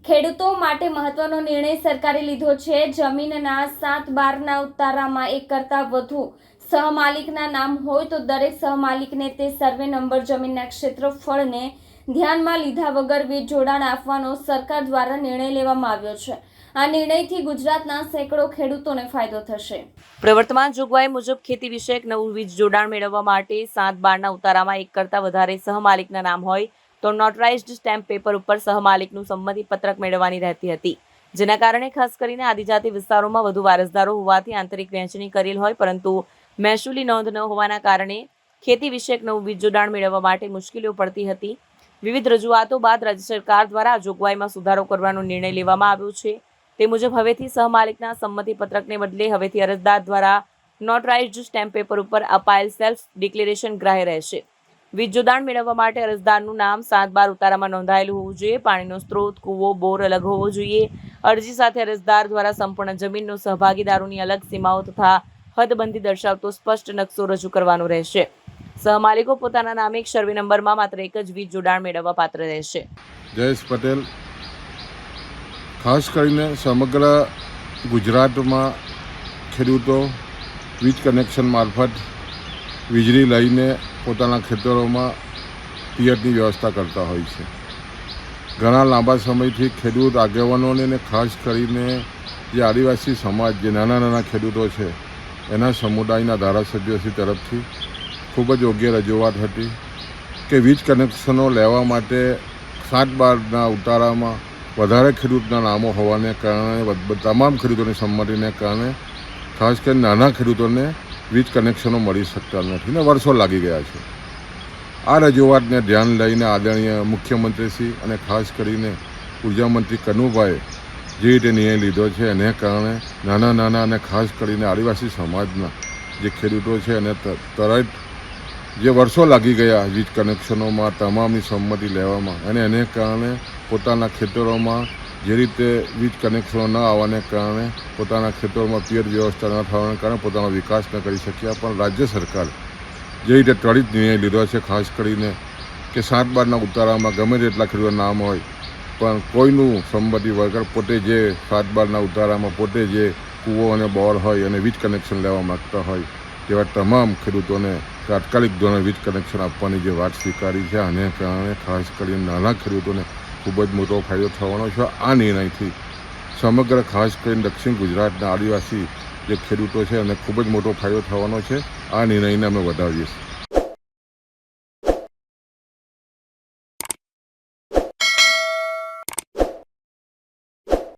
ખેડૂતો માટે મહત્વનો નિર્ણય સરકારે લીધો છે। જમીનના 7/12ના ઉતારામાં એક કરતાં વધુ સહમાલિકના નામ હોય તો દરેક સહમાલિકને તે સર્વે નંબર જમીનના ક્ષેત્રફળને ધ્યાનમાં લીધા વગર વીજ જોડાણ આપવાનો સરકાર દ્વારા નિર્ણય લેવામાં આવ્યો છે। આ નિર્ણયથી ગુજરાતના સેંકડો ખેડૂતોને ફાયદો થશે। પ્રવર્તમાન જોગવાઈ મુજબ ખેતી વિષયક નવું વીજ જોડાણ મેળવવા માટે 7/12ના ઉતારામાં એક કરતાં વધારે સહમાલિકના નામ હોય તો નોટરાઇઝ્ડ સ્ટેમ્પ પેપર ઉપર સહમાલિકનું સંમતિ પત્રક મેળવવાની રહેતી હતી, જેના કારણે ખાસ કરીને આદિજાતિ વિસ્તારોમાં વધુ વારસદારો હોવાથી આંતરિક વહેંચણી કરેલ હોય પરંતુ મહેસૂલી નોંધ ન હોવાના કારણે ખેતી વિષયક નવું વીજ જોડાણ મેળવવા માટે મુશ્કેલીઓ પડતી હતી। વિવિધ રજૂઆતો બાદ રાજ્ય સરકાર દ્વારા આ જોગવાઈમાં સુધારો કરવાનો નિર્ણય લેવામાં આવ્યો છે। તે મુજબ હવેથી સહમાલિકના સંમતિ પત્રકને બદલે હવેથી અરજદાર દ્વારા નોટરાઇઝ્ડ સ્ટેમ્પ પેપર ઉપર અપાયેલ સેલ્ફ ડિક્લેરેશન ગ્રાહ્ય રહેશે। વીજ જોડાણ મેળવવા માટે અરજદારનું નામ 7/12 ઉતારામાં નોંધાયેલું હોવું જોઈએ। પાણીનો સ્ત્રોત, કૂવો, બોર અલગ હોવો જોઈએ। અરજી સાથે અરજદાર દ્વારા સંપૂર્ણ જમીનનો સહભાગીદારોની અલગ સીમાઓ તથા હદબંધી દર્શાવતો સ્પષ્ટ નકશો રજૂ કરવાનો રહેશે। સહમાલિકો પોતાના નામે એક સર્વે નંબરમાં માત્ર એક જ વીજ જોડાણ મેળવવા પાત્ર રહેશે। જયેશ પટેલ, ખાસ કરીને સમગ્ર ગુજરાતમાં ખેડૂતો વીજ કનેક્શન મારફત વીજળી લઈને પોતાના ખેતરોમાં પિયતની વ્યવસ્થા કરતા હોય છે। ઘણા લાંબા સમયથી ખેડૂત આગેવાનોને અને ખાસ કરીને જે આદિવાસી સમાજ, જે નાના નાના ખેડૂતો છે એના સમુદાયના ધારાસભ્યોશ્રી તરફથી ખૂબ જ યોગ્ય રજૂઆત હતી કે વીજ કનેક્શનો લેવા માટે 7/12ના ઉતારામાં વધારે ખેડૂતના નામો હોવાને કારણે તમામ ખેડૂતોની સંમતિને કારણે ખાસ કરીને નાના ખેડૂતોને વીજ કનેક્શનો મળી શકતા નથી ને વર્ષો લાગી ગયા છે। આ રજૂઆતને ધ્યાન લઈને આદરણીય મુખ્યમંત્રીશ્રી અને ખાસ કરીને ઉર્જામંત્રી કનુભાઈએ જે રીતે નિર્ણય લીધો છે એને કારણે નાના અને ખાસ કરીને આદિવાસી સમાજના જે ખેડૂતો છે એને તરત જે વર્ષો લાગી ગયા વીજ કનેક્શનોમાં તમામની સંમતિ લેવામાં અને એને કારણે પોતાના ખેતરોમાં જે રીતે વીજ કનેક્શનો ન આવવાને કારણે પોતાના ખેતરોમાં પિયત વ્યવસ્થા ન થવાને કારણે પોતાનો વિકાસ ન કરી શક્યા। પણ રાજ્ય સરકાર જે રીતે ત્વરિત નિર્ણય લીધો છે ખાસ કરીને કે 7/12ના ઉતારામાં ગમે તેટલા ખેડૂતોના નામ હોય પણ કોઈનું સંમતિ વગર પોતે જે 7/12ના ઉતારામાં પોતે જે કૂવો અને બોર હોય અને વીજ કનેક્શન લેવા માગતા હોય તેવા તમામ ખેડૂતોને તાત્કાલિક ધોરણે વીજ કનેક્શન આપવાની જે વાત સ્વીકારી છે આને કારણે ખાસ કરીને નાના ખેડૂતોને ખૂબ જ મોટો ફાયદો થવાનો છે। આ નિર્ણયથી સમગ્ર ખાસ કરીને દક્ષિણ ગુજરાતના આદિવાસી જે ખેડૂતો છે એને ખૂબ જ મોટો ફાયદો થવાનો છે। આ નિર્ણયને અમે વધાવીએ છીએ।